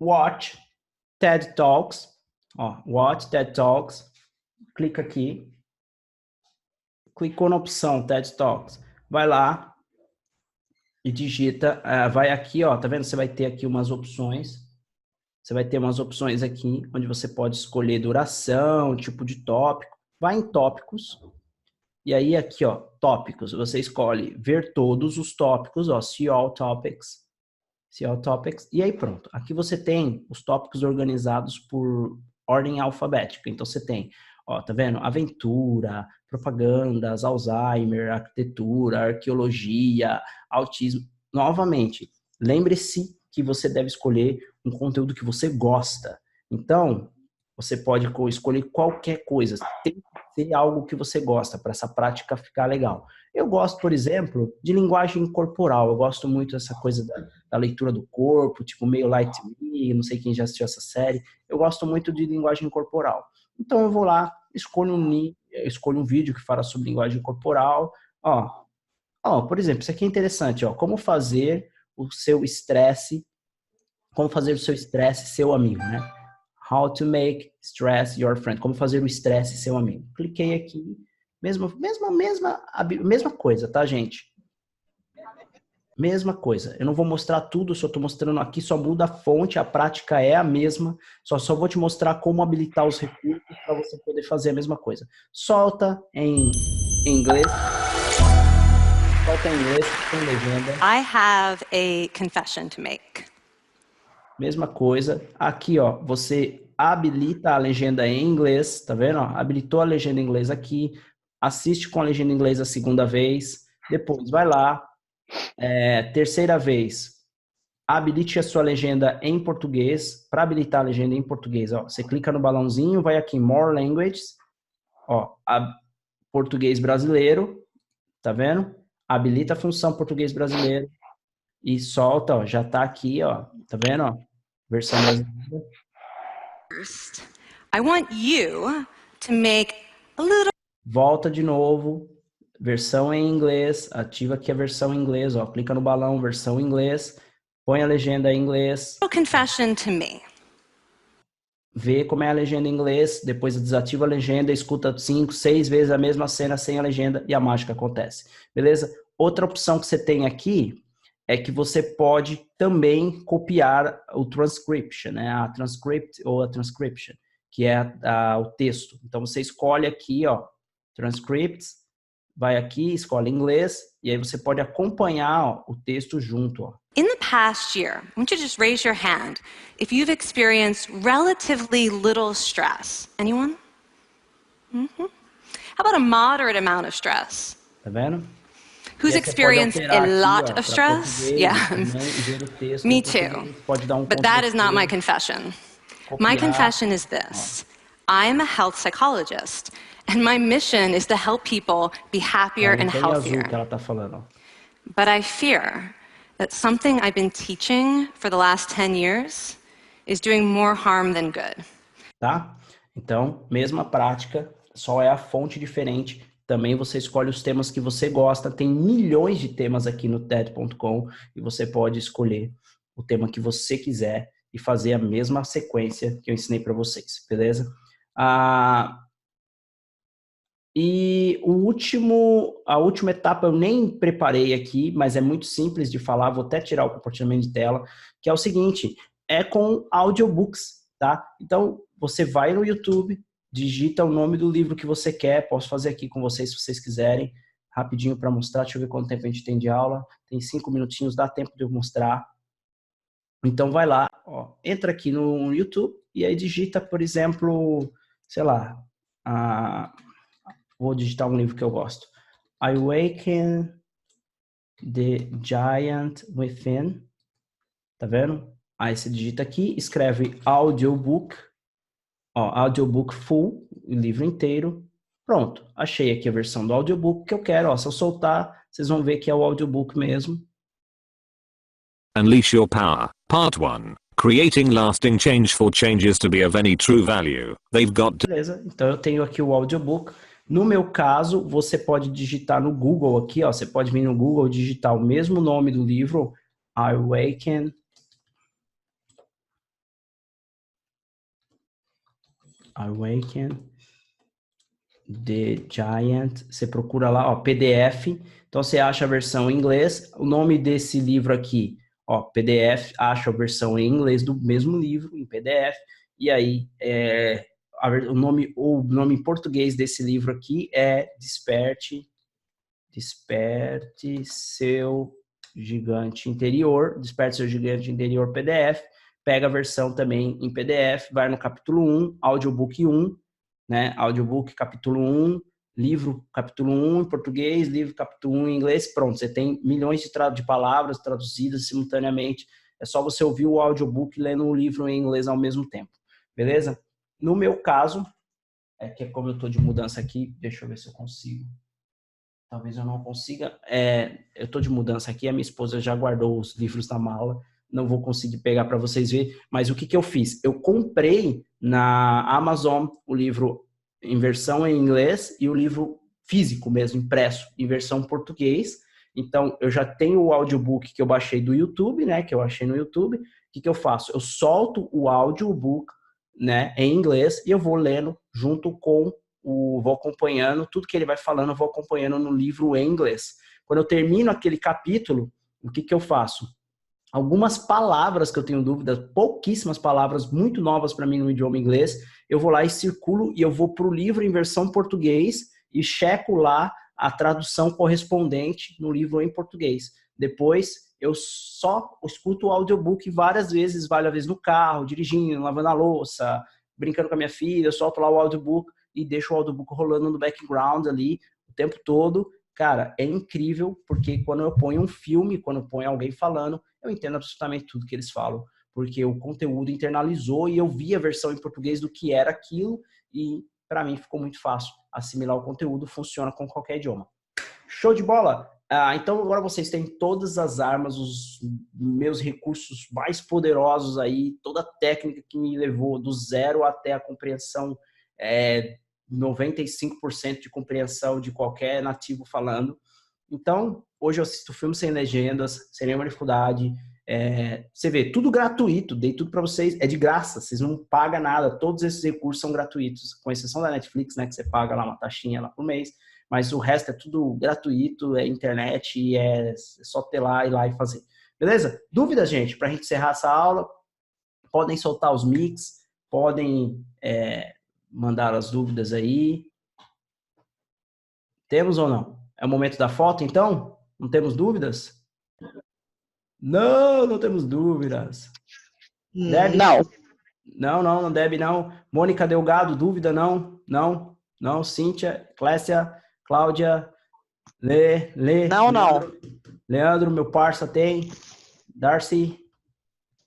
Watch TED Talks, ó, Watch TED Talks, clica aqui, clicou na opção TED Talks, vai lá e digita, vai aqui, ó, tá vendo? Você vai ter aqui umas opções. Você vai ter umas opções aqui, onde você pode escolher duração, tipo de tópico. Vai em tópicos. E aí aqui, ó, tópicos. Você escolhe ver todos os tópicos, ó, see all topics. See all topics. E aí pronto. Aqui você tem os tópicos organizados por ordem alfabética. Então você tem, ó, tá vendo? Aventura, propagandas, Alzheimer, arquitetura, arqueologia, autismo. Novamente, lembre-se que você deve escolher um conteúdo que você gosta. Então, você pode escolher qualquer coisa. Tem que ser algo que você gosta para essa prática ficar legal. Eu gosto, por exemplo, de linguagem corporal. Eu gosto muito dessa coisa da leitura do corpo, tipo meio Light Me, não sei quem já assistiu essa série. Eu gosto muito de linguagem corporal. Então, eu vou lá, escolho um vídeo que fala sobre linguagem corporal. Ó, por exemplo, isso aqui é interessante, ó. Como fazer o seu estresse seu amigo, né? How to make stress your friend. Como fazer o estresse seu amigo. Cliquei aqui. Mesma coisa, tá, gente? Mesma coisa. Eu não vou mostrar tudo, só tô mostrando aqui, só muda a fonte, a prática é a mesma. Só vou te mostrar como habilitar os recursos para você poder fazer a mesma coisa. Solta em inglês. Solta em inglês, com legenda. I have a confession to make. Mesma coisa. Aqui, ó, você habilita a legenda em inglês, tá vendo? Ó, habilitou a legenda em inglês aqui. Assiste com a legenda em inglês a segunda vez. Depois, vai lá. Terceira vez, habilite a sua legenda em português. Para habilitar a legenda em português, ó, você clica no balãozinho, vai aqui em More Languages. Ó, português brasileiro. Tá vendo? Habilita a função português brasileiro. E solta, ó, já tá aqui, ó, tá vendo, ó, versão brasileira. I want you to make a little... Volta de novo, versão em inglês, ativa aqui a versão em inglês, ó, clica no balão, versão em inglês, põe a legenda em inglês. Confession to me. Vê como é a legenda em inglês, depois desativa a legenda, escuta 5, 6 vezes a mesma cena sem a legenda e a mágica acontece, beleza? Outra opção que você tem aqui é que você pode também copiar o transcription, né? A transcript ou a transcription, que é o texto. Então, você escolhe aqui, ó, transcripts, vai aqui, escolhe inglês, e aí você pode acompanhar, ó, o texto junto, ó. In the past year, I want you to just raise your hand if you've experienced relatively little stress. Anyone? How about a moderate amount of stress? Tá vendo? Who's experienced a lot of stress? Yeah. Me too. But that is not my confession. My confession is this. I'm a health psychologist, and my mission is to help people be happier and healthier. But I fear that something I've been teaching for the last 10 years is doing more harm than good. Tá? Então, mesma prática, só é a fonte diferente. Também você escolhe os temas que você gosta. Tem milhões de temas aqui no TED.com e você pode escolher o tema que você quiser e fazer a mesma sequência que eu ensinei para vocês, beleza? E a última etapa eu nem preparei aqui, mas é muito simples de falar, vou até tirar o compartilhamento de tela, que é o seguinte, é com audiobooks, tá? Então, você vai no YouTube, digita o nome do livro que você quer, posso fazer aqui com vocês se vocês quiserem, rapidinho para mostrar, deixa eu ver quanto tempo a gente tem de aula, tem 5 minutinhos, dá tempo de eu mostrar. Então, vai lá, ó, entra aqui no YouTube e aí digita, por exemplo, sei lá, vou digitar um livro que eu gosto. I Awaken the Giant Within. Tá vendo? Aí você digita aqui, escreve audiobook. Ó, audiobook full, o livro inteiro. Pronto, achei aqui a versão do audiobook que eu quero. Ó, se eu soltar, vocês vão ver que é o audiobook mesmo. Unleash Your Power, Part 1. Creating lasting change for changes to be of any true value. They've got to... Beleza, então eu tenho aqui o audiobook. No meu caso, você pode digitar no Google aqui, ó, você pode vir no Google e digitar o mesmo nome do livro, I Awaken the Giant, você procura lá, ó, PDF, então você acha a versão em inglês, o nome desse livro aqui, ó, PDF, acha a versão em inglês do mesmo livro, em PDF, e aí, o nome em português desse livro aqui é Desperte Seu Gigante Interior, Desperte Seu Gigante Interior PDF, pega a versão também em PDF, vai no capítulo 1, audiobook 1, né, audiobook capítulo 1, livro capítulo 1 em português, livro capítulo 1 em inglês, pronto, você tem milhões de palavras traduzidas simultaneamente, é só você ouvir o audiobook lendo o livro em inglês ao mesmo tempo, beleza? No meu caso, que é como eu estou de mudança aqui, deixa eu ver se eu consigo. Talvez eu não consiga. Eu estou de mudança aqui, a minha esposa já guardou os livros na mala, não vou conseguir pegar para vocês verem, mas o que eu fiz? Eu comprei na Amazon o livro em versão em inglês e o livro físico mesmo, impresso, em versão português. Então, eu já tenho o audiobook que eu baixei do YouTube, né, que eu achei no YouTube. O que eu faço? Eu solto o audiobook, né, em inglês, e eu vou lendo junto com vou acompanhando, tudo que ele vai falando, eu vou acompanhando no livro em inglês. Quando eu termino aquele capítulo, o que eu faço? Algumas palavras que eu tenho dúvida, pouquíssimas palavras, muito novas para mim no idioma inglês, eu vou lá e circulo, e eu vou para o livro em versão português, e checo lá a tradução correspondente no livro em português. Depois, eu só escuto o audiobook várias vezes no carro, dirigindo, lavando a louça, brincando com a minha filha, eu solto lá o audiobook e deixo o audiobook rolando no background ali o tempo todo. Cara, é incrível, porque quando eu ponho um filme, quando eu ponho alguém falando, eu entendo absolutamente tudo que eles falam, porque o conteúdo internalizou e eu vi a versão em português do que era aquilo e para mim ficou muito fácil assimilar o conteúdo, funciona com qualquer idioma. Show de bola! Então agora vocês têm todas as armas, os meus recursos mais poderosos aí, toda a técnica que me levou do zero até a compreensão, 95% de compreensão de qualquer nativo falando. Então, hoje eu assisto filme sem legendas, sem nenhuma dificuldade. Você vê, tudo gratuito, dei tudo para vocês, é de graça, vocês não pagam nada, todos esses recursos são gratuitos, com exceção da Netflix, né, que você paga lá uma taxinha lá por mês, mas o resto é tudo gratuito, é internet e é só ter lá, ir lá e fazer. Beleza? Dúvidas, gente, para a gente encerrar essa aula? Podem soltar os mics, podem mandar as dúvidas aí. Temos ou não? É o momento da foto, então? Não temos dúvidas? Não temos dúvidas. Deb? Não, Deb, não. Mônica Delgado, dúvida? Não. Cíntia, Clécia, Cláudia, Lê. Não. Leandro, meu parça, tem. Darcy,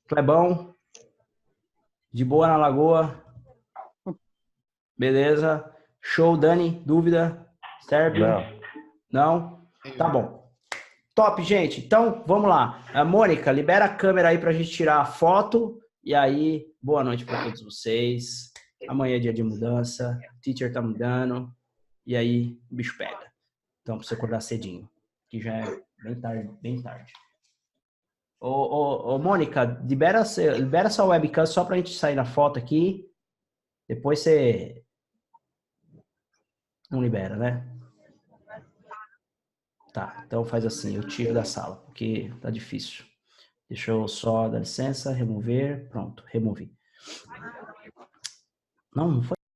Clebão, de boa na Lagoa. Beleza. Show, Dani, dúvida? Serve? Não? Tá bom. Top, gente. Então, vamos lá. Mônica, libera a câmera aí pra gente tirar a foto. E aí, boa noite para todos vocês. Amanhã é dia de mudança. O teacher tá mudando. E aí, o bicho pega. Então, pra você acordar cedinho. Que já é bem tarde. Ô Mônica, libera sua webcam só pra gente sair na foto aqui. Depois você Não libera, né? Tá, então faz assim, eu tiro da sala, porque tá difícil. Deixa eu só dar licença, remover, pronto, removi. Não foi